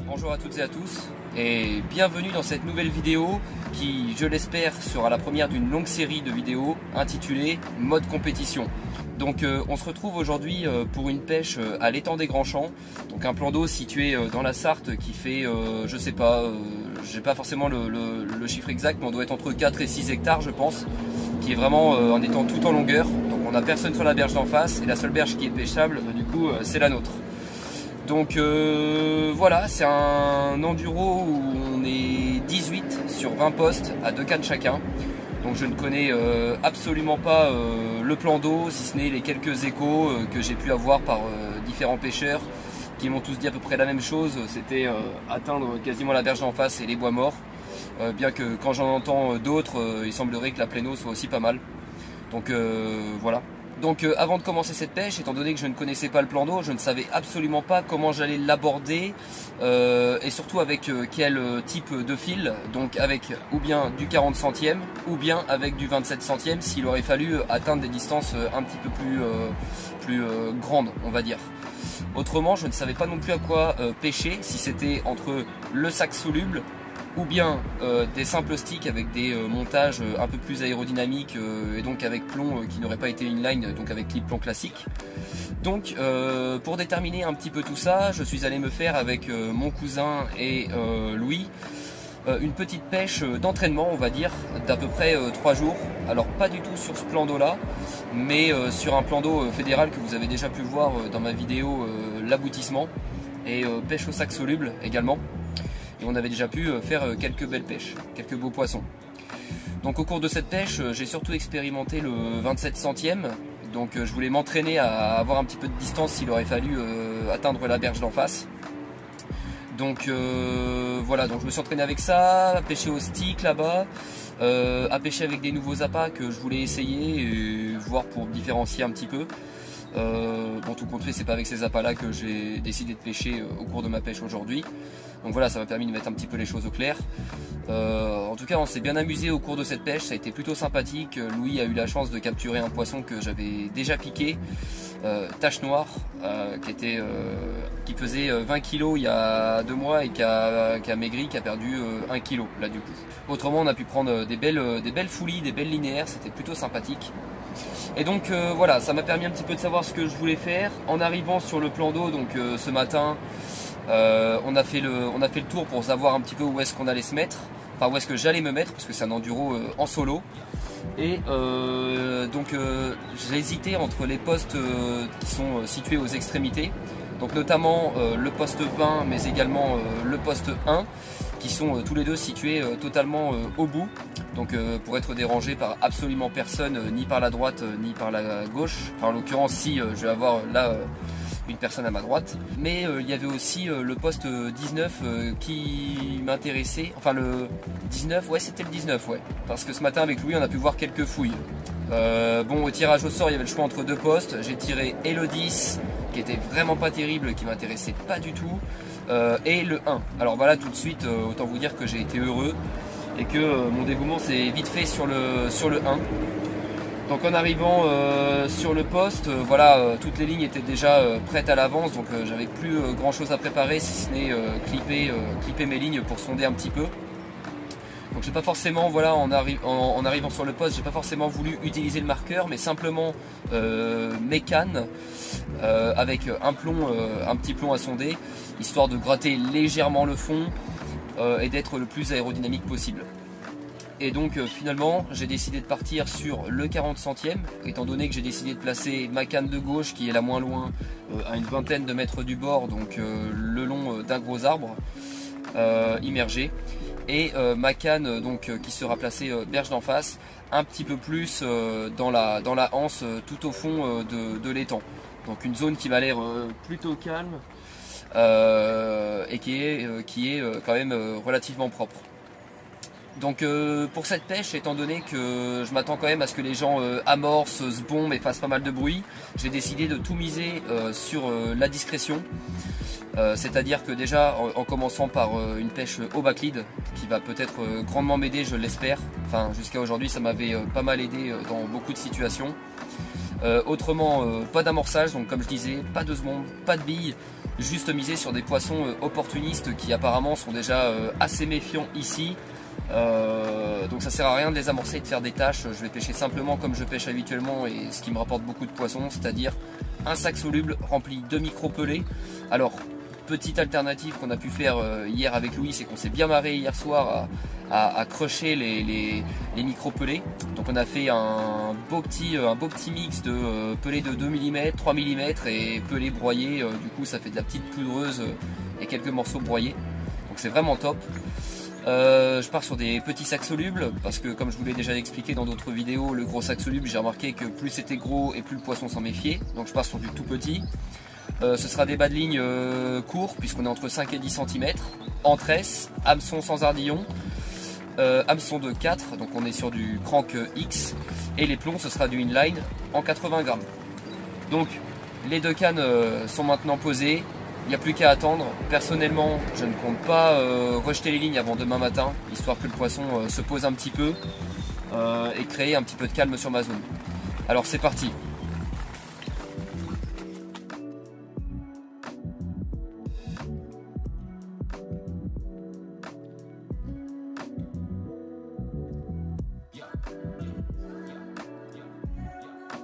Bonjour à toutes et à tous et bienvenue dans cette nouvelle vidéo qui, je l'espère, sera la première d'une longue série de vidéos intitulée Mode compétition. Donc on se retrouve aujourd'hui pour une pêche à l'étang des Grands Champs, donc un plan d'eau situé dans la Sarthe qui fait, je sais pas, j'ai pas forcément le chiffre exact, mais on doit être entre 4 et 6 hectares je pense, qui est vraiment en étant tout en longueur. Donc on n'a personne sur la berge d'en face et la seule berge qui est pêchable du coup c'est la nôtre. Donc voilà, c'est un enduro où on est 18 sur 20 postes à 2 cannes chacun. Donc je ne connais absolument pas le plan d'eau, si ce n'est les quelques échos que j'ai pu avoir par différents pêcheurs qui m'ont tous dit à peu près la même chose, c'était atteindre quasiment la berge d'en face et les bois morts. Bien que quand j'en entends d'autres, il semblerait que la pleine eau soit aussi pas mal. Donc voilà. Donc avant de commencer cette pêche, étant donné que je ne connaissais pas le plan d'eau, je ne savais absolument pas comment j'allais l'aborder et surtout avec quel type de fil, donc avec ou bien du 40 centièmes ou bien avec du 27 centièmes s'il aurait fallu atteindre des distances un petit peu plus grandes, on va dire. Autrement, je ne savais pas non plus à quoi pêcher, si c'était entre le sac soluble ou bien des simples sticks avec des montages un peu plus aérodynamiques et donc avec plomb qui n'aurait pas été inline, donc avec clip plomb classique. Donc pour déterminer un petit peu tout ça, je suis allé me faire avec mon cousin et Louis une petite pêche d'entraînement, on va dire, d'à peu près 3 jours. Alors pas du tout sur ce plan d'eau là, mais sur un plan d'eau fédéral que vous avez déjà pu voir dans ma vidéo l'aboutissement, et pêche au sac soluble également. Et on avait déjà pu faire quelques belles pêches, quelques beaux poissons. Donc au cours de cette pêche, j'ai surtout expérimenté le 27 centièmes. Donc je voulais m'entraîner à avoir un petit peu de distance s'il aurait fallu atteindre la berge d'en face. Donc voilà, donc je me suis entraîné avec ça, à pêcher au stick là-bas, à pêcher avec des nouveaux appâts que je voulais essayer et voir pour différencier un petit peu. Bon, tout compte fait, c'est pas avec ces appâts là que j'ai décidé de pêcher au cours de ma pêche aujourd'hui. Donc voilà, ça m'a permis de mettre un petit peu les choses au clair. En tout cas, on s'est bien amusé au cours de cette pêche, ça a été plutôt sympathique. Louis a eu la chance de capturer un poisson que j'avais déjà piqué, tache noire, qui faisait 20 kg il y a 2 mois et qui a maigri, qui a perdu 1 kg là du coup. Autrement, on a pu prendre des belles foulies, des belles linéaires, c'était plutôt sympathique. Et donc voilà, ça m'a permis un petit peu de savoir ce que je voulais faire. En arrivant sur le plan d'eau, donc ce matin, on a fait le tour pour savoir un petit peu où est-ce qu'on allait se mettre, enfin où est-ce que j'allais me mettre, parce que c'est un enduro en solo. Et donc j'ai hésité entre les postes qui sont situés aux extrémités, donc notamment le poste 20 mais également le poste 1, qui sont tous les deux situés totalement au bout, donc pour être dérangé par absolument personne, ni par la droite ni par la gauche. Enfin, en l'occurrence, si je vais avoir là une personne à ma droite, mais il y avait aussi le poste 19 qui m'intéressait, enfin le 19, ouais c'était le 19, ouais, parce que ce matin avec Louis on a pu voir quelques fouilles. Bon, au tirage au sort il y avait le choix entre 2 postes, j'ai tiré et le 10 qui était vraiment pas terrible, qui m'intéressait pas du tout, et le 1. Alors voilà, tout de suite autant vous dire que j'ai été heureux et que mon dévouement s'est vite fait sur le 1. Donc en arrivant sur le poste, voilà, toutes les lignes étaient déjà prêtes à l'avance, donc j'avais plus grand chose à préparer si ce n'est clipper mes lignes pour sonder un petit peu. Donc j'ai pas forcément, voilà, en arrivant sur le poste, j'ai pas forcément voulu utiliser le marqueur, mais simplement mes cannes avec un petit plomb à sonder, histoire de gratter légèrement le fond et d'être le plus aérodynamique possible. Et donc finalement j'ai décidé de partir sur le 40 centièmes, étant donné que j'ai décidé de placer ma canne de gauche, qui est la moins loin, à une vingtaine de mètres du bord, donc le long d'un gros arbre immergé, et ma canne donc qui sera placée berge d'en face, un petit peu plus dans la anse, tout au fond de l'étang. Donc une zone qui m'a l'air plutôt calme et qui est quand même relativement propre. Donc pour cette pêche, étant donné que je m'attends quand même à ce que les gens amorcent, se bombent et fassent pas mal de bruit, j'ai décidé de tout miser sur la discrétion. C'est-à-dire que déjà en commençant par une pêche au backlead qui va peut-être grandement m'aider, je l'espère. Enfin jusqu'à aujourd'hui ça m'avait pas mal aidé dans beaucoup de situations. Autrement pas d'amorçage, donc comme je disais, pas de seconde, pas de billes, juste miser sur des poissons opportunistes qui apparemment sont déjà assez méfiants ici. Donc ça sert à rien de les amorcer et de faire des tâches. Je vais pêcher simplement comme je pêche habituellement et ce qui me rapporte beaucoup de poissons, c'est-à-dire un sac soluble rempli de micro-pelés. Alors petite alternative qu'on a pu faire hier avec Louis, c'est qu'on s'est bien marré hier soir à crusher les micro-pelés. Donc on a fait un beau petit mix de pelés de 2 mm, 3 mm et pelés broyés. Du coup ça fait de la petite poudreuse et quelques morceaux broyés. Donc c'est vraiment top. Je pars sur des petits sacs solubles parce que comme je vous l'ai déjà expliqué dans d'autres vidéos, le gros sac soluble, j'ai remarqué que plus c'était gros et plus le poisson s'en méfiait. Donc je pars sur du tout petit. Ce sera des bas de ligne courts puisqu'on est entre 5 et 10 cm, en tresse, hameçon sans ardillon, hameçon de 4, donc on est sur du crank X, et les plombs ce sera du inline en 80 grammes. Donc les deux cannes sont maintenant posées, il n'y a plus qu'à attendre. Personnellement je ne compte pas rejeter les lignes avant demain matin, histoire que le poisson se pose un petit peu et créer un petit peu de calme sur ma zone. Alors c'est parti.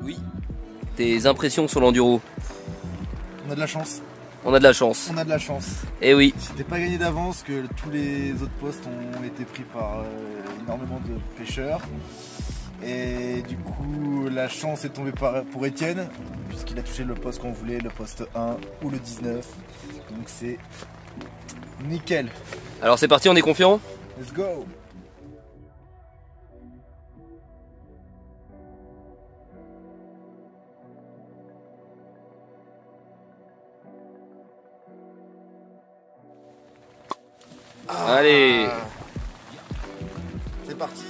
Oui. Tes impressions sur l'enduro? On a de la chance. On a de la chance. On a de la chance. Et oui. C'était pas gagné d'avance que tous les autres postes ont été pris par énormément de pêcheurs. Et du coup, la chance est tombée pour Étienne, puisqu'il a touché le poste qu'on voulait, le poste 1 ou le 19. Donc c'est nickel. Alors c'est parti, on est confiant? Let's go! Allez! C'est parti!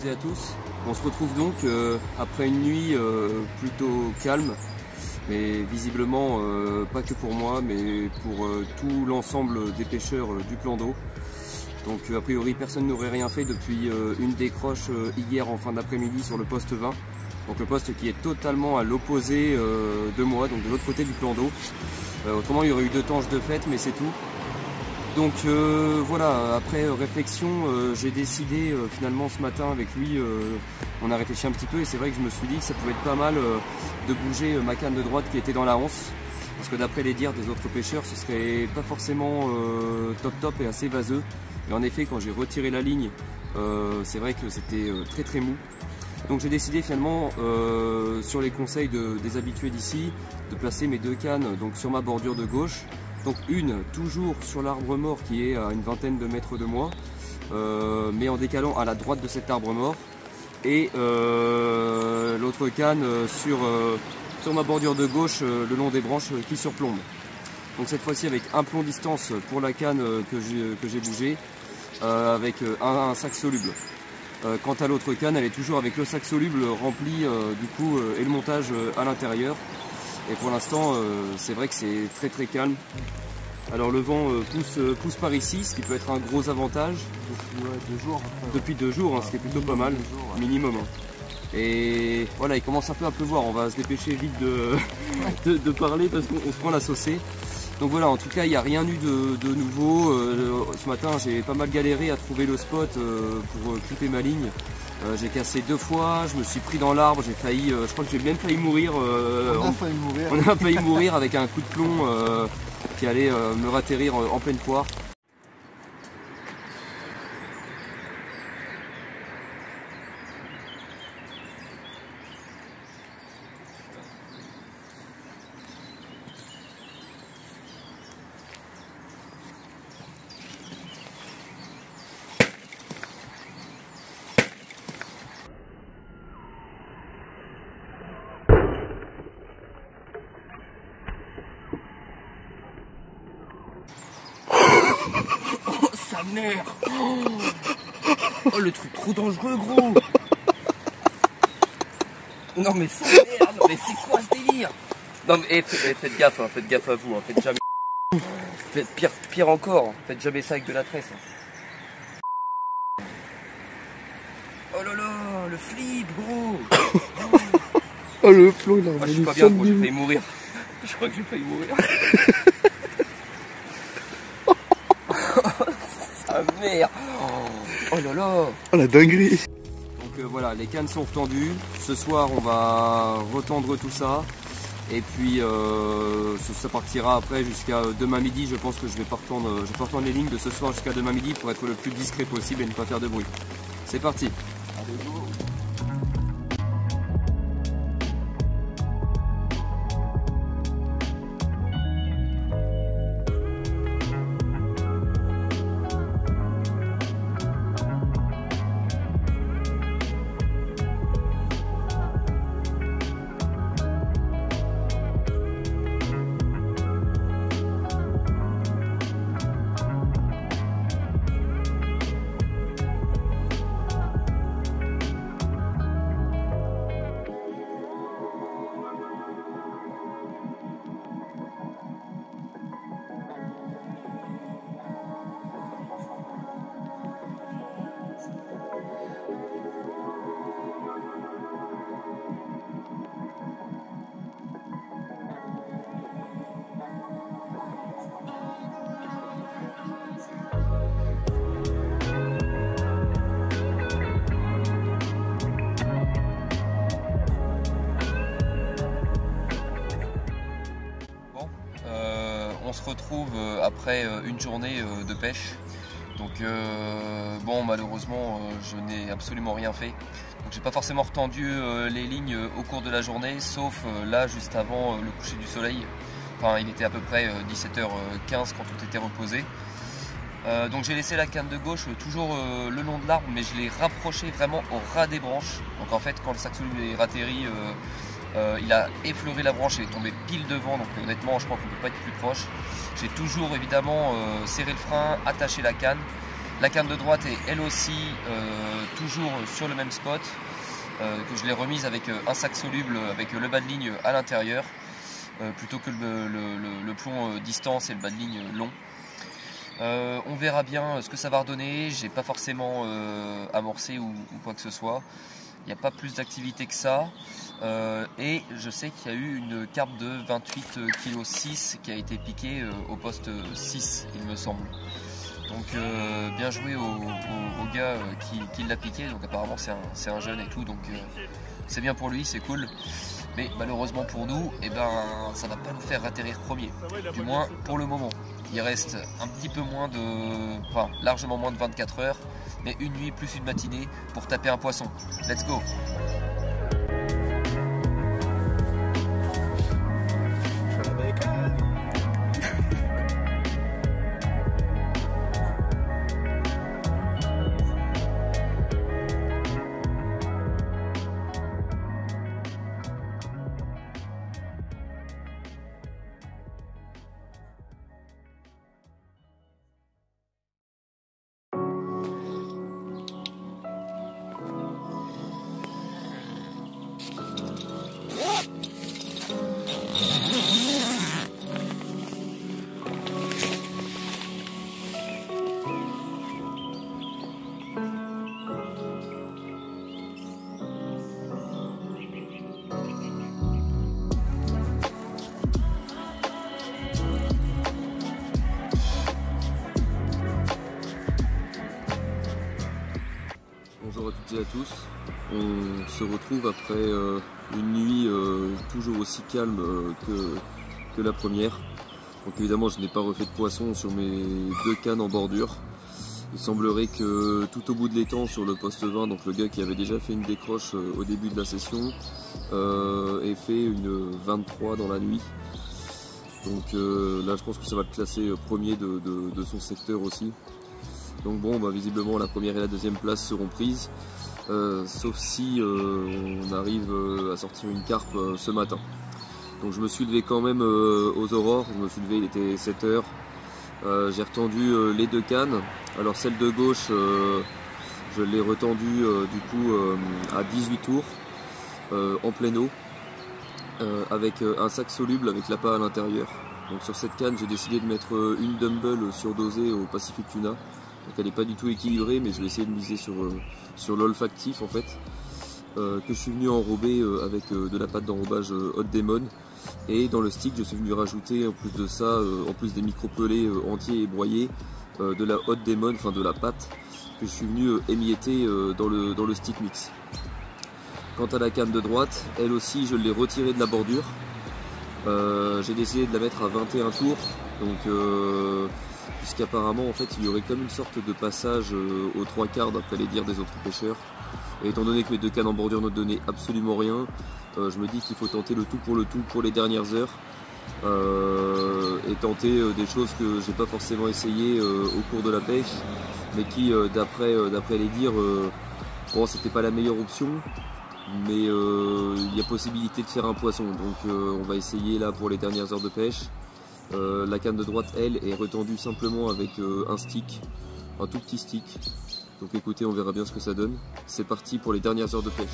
et à tous. On se retrouve donc après une nuit plutôt calme, mais visiblement pas que pour moi, mais pour tout l'ensemble des pêcheurs du plan d'eau. Donc a priori personne n'aurait rien fait depuis une décroche hier en fin d'après-midi sur le poste 20. Donc le poste qui est totalement à l'opposé de moi, donc de l'autre côté du plan d'eau. Autrement il y aurait eu 2 tanches de fête, mais c'est tout. Donc voilà, après réflexion, j'ai décidé finalement ce matin avec lui, on a réfléchi un petit peu et c'est vrai que je me suis dit que ça pouvait être pas mal de bouger ma canne de droite qui était dans la anse. Parce que d'après les dires des autres pêcheurs, ce serait pas forcément top et assez vaseux. Et en effet, quand j'ai retiré la ligne, c'est vrai que c'était très mou. Donc j'ai décidé finalement, sur les conseils des habitués d'ici, de placer mes 2 cannes donc, sur ma bordure de gauche. Donc une toujours sur l'arbre mort qui est à une vingtaine de mètres de moi, mais en décalant à la droite de cet arbre mort. Et l'autre canne sur ma bordure de gauche, le long des branches qui surplombent. Donc cette fois-ci avec un plomb distance pour la canne que j'ai bougée, avec un sac soluble. Quant à l'autre canne, elle est toujours avec le sac soluble rempli du coup et le montage à l'intérieur. Et pour l'instant, c'est vrai que c'est très calme. Alors le vent pousse par ici, ce qui peut être un gros avantage. Depuis 2 jours, hein, ce qui est plutôt pas mal, minimum. Hein. Et voilà, il commence un peu à pleuvoir, on va se dépêcher vite de parler parce qu'on se prend la saucée. Donc voilà, en tout cas, il n'y a rien eu de nouveau. Ce matin, j'ai pas mal galéré à trouver le spot pour clipper ma ligne. J'ai cassé 2 fois, je me suis pris dans l'arbre, j'ai failli, je crois que j'ai même failli mourir. On a failli mourir avec un coup de plomb qui allait me ratterrir en pleine poire. Merde. Oh le truc trop dangereux gros. Non mais ça merde, mais c'est quoi ce délire? Non mais faites gaffe à vous, hein, faites jamais. Faites pire encore, faites jamais ça avec de la tresse. Hein. Oh là là, le flip gros. Oh le plomb il a je suis pas bien gros, j'ai failli mourir. Je crois que j'ai failli mourir. Ah merde. Oh là là. Oh la dinguerie. Donc voilà, les cannes sont retendues. Ce soir on va retendre tout ça. Et puis ça partira après jusqu'à demain midi. Je pense que je vais pas retendre les lignes de ce soir jusqu'à demain midi pour être le plus discret possible et ne pas faire de bruit. C'est parti. Allez, go. On se retrouve après une journée de pêche. Donc bon, malheureusement je n'ai absolument rien fait. Donc j'ai pas forcément retendu les lignes au cours de la journée, sauf là juste avant le coucher du soleil. Enfin il était à peu près 17h15 quand tout était reposé. Donc j'ai laissé la canne de gauche toujours le long de l'arbre, mais je l'ai rapproché vraiment au ras des branches. Donc en fait quand le sac soluble est atterri, il a effleuré la branche et est tombé pile devant, donc honnêtement je crois qu'on ne peut pas être plus proche. J'ai toujours évidemment serré le frein, attaché la canne La canne de droite est elle aussi toujours sur le même spot, que je l'ai remise avec un sac soluble avec le bas de ligne à l'intérieur, plutôt que le plomb distance et le bas de ligne long. On verra bien ce que ça va redonner. J'ai pas forcément amorcé ou quoi que ce soit. Il n'y a pas plus d'activité que ça. Et je sais qu'il y a eu une carpe de 28,6 kg qui a été piquée au poste 6, il me semble. Donc bien joué au gars qui l'a piqué. Donc apparemment c'est un jeune et tout, donc c'est bien pour lui, c'est cool. Mais malheureusement pour nous, eh ben, ça va pas nous faire atterrir premier. Du moins pour le moment. Il reste un petit peu moins de... Enfin, largement moins de 24 heures. Mais une nuit plus une matinée pour taper un poisson. Let's go! Bonjour à toutes et à tous, on se retrouve après une nuit toujours aussi calme que la première. Donc évidemment je n'ai pas refait de poisson sur mes deux cannes en bordure. Il semblerait que tout au bout de l'étang sur le poste 20, donc le gars qui avait déjà fait une décroche au début de la session, ait fait une 23 dans la nuit. Donc là je pense que ça va le classer premier de son secteur aussi. Donc bon, bah, visiblement la première et la deuxième place seront prises, sauf si on arrive à sortir une carpe ce matin. Donc je me suis levé quand même aux aurores, je me suis levé, il était 7 h. J'ai retendu les deux cannes. Alors celle de gauche, je l'ai retendue du coup à 18 tours en pleine eau, avec un sac soluble avec l'appât à l'intérieur. Donc sur cette canne, j'ai décidé de mettre une dumbbell surdosée au Pacific Tuna. Donc elle n'est pas du tout équilibrée, mais je vais essayer de miser sur l'olfactif en fait, que je suis venu enrober avec de la pâte d'enrobage Hot Demon. Et dans le stick, je suis venu rajouter en plus de ça, en plus des micro-pelés entiers et broyés, de la Hot Demon, enfin de la pâte, que je suis venu émietter dans le stick mix. Quant à la canne de droite, elle aussi je l'ai retirée de la bordure. J'ai décidé de la mettre à 21 tours, donc puisqu'apparemment en fait il y aurait comme une sorte de passage aux 3/4 d'après les dires des autres pêcheurs. Et étant donné que mes deux cannes en bordure ne donnaient absolument rien, je me dis qu'il faut tenter le tout pour les dernières heures, et tenter des choses que j'ai pas forcément essayé au cours de la pêche, mais qui d'après les dires, bon c'était pas la meilleure option, mais il y a possibilité de faire un poisson, donc on va essayer là pour les dernières heures de pêche. La canne de droite, elle, est retendue simplement avec un stick, un tout petit stick. Donc écoutez, on verra bien ce que ça donne. C'est parti pour les dernières heures de pêche.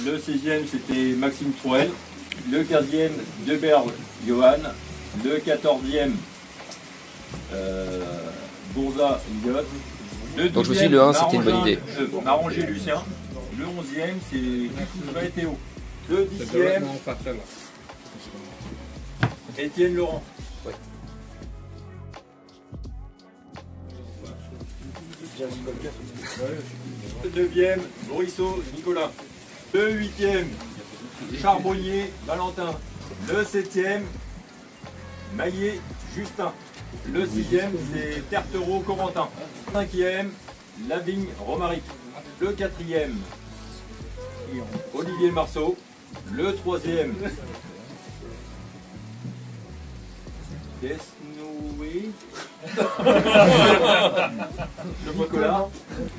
Le 6e c'était Maxime Trouel, le 15e Deberle Johan, le 14e Bourza Elliot, le 12e donc je me suis dit le 1 c'était une bonne idée. Marangé Lucien, le 11e c'est Kikouva et Théo, le 10e Étienne Laurent. Ouais. Le 9e Borisseau Nicolas, le 8e Charbonnier Valentin, le 7e Maillet Justin. Le 6e, c'est Tertereau Corentin. Le 5e, Lavigne Romaric. Le 4e, Olivier Marceau. Le 3e, Desnoué Nicolas.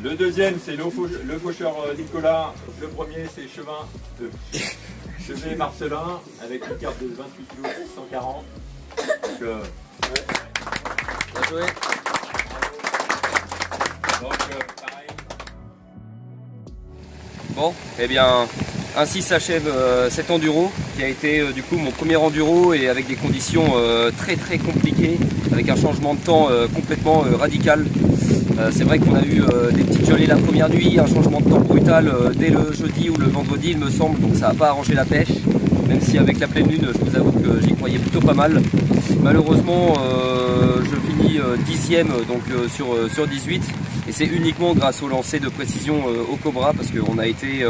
Le 2e, c'est le faucheur Nicolas. Le 1er, c'est Chevet Marcelin avec une carte de 28 kg 140. Donc, Bien joué. pareil. Bon, eh bien, ainsi s'achève cet enduro qui a été du coup mon premier enduro et avec des conditions très compliquées, avec un changement de temps complètement radical. C'est vrai qu'on a eu des petites gelées la première nuit, un changement de temps brutal dès le jeudi ou le vendredi il me semble, donc ça n'a pas arrangé la pêche, même si avec la pleine lune je vous avoue que j'y croyais plutôt pas mal. Malheureusement je finis 10e donc sur 18 et c'est uniquement grâce au lancer de précision au Cobra parce qu'on a été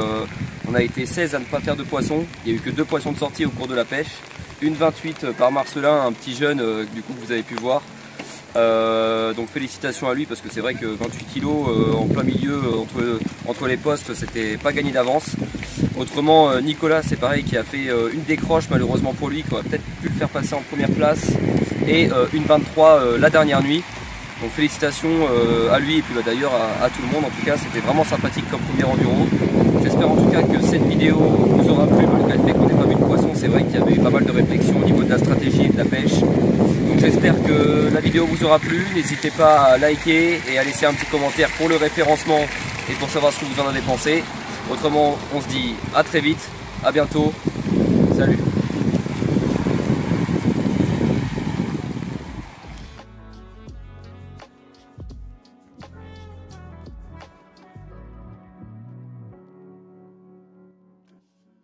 16 à ne pas faire de poissons, il n'y a eu que 2 poissons de sortie au cours de la pêche, une 28 par Marcelin, un petit jeune du coup que vous avez pu voir. Donc félicitations à lui parce que c'est vrai que 28 kg en plein milieu entre les postes c'était pas gagné d'avance. Autrement Nicolas c'est pareil qui a fait une décroche malheureusement pour lui qui aurait peut-être pu le faire passer en première place et une 23 la dernière nuit. Donc félicitations à lui et puis d'ailleurs à tout le monde. En tout cas c'était vraiment sympathique comme premier enduro. J'espère en tout cas que cette vidéo vous aura plu malgré le fait qu'on n'ait pas vu de poisson. C'est vrai qu'il y avait eu pas mal de réflexions au niveau de la stratégie et de la pêche. Donc j'espère que la vidéo vous aura plu. N'hésitez pas à liker et à laisser un petit commentaire pour le référencement et pour savoir ce que vous en avez pensé. Autrement on se dit à très vite, à bientôt, salut.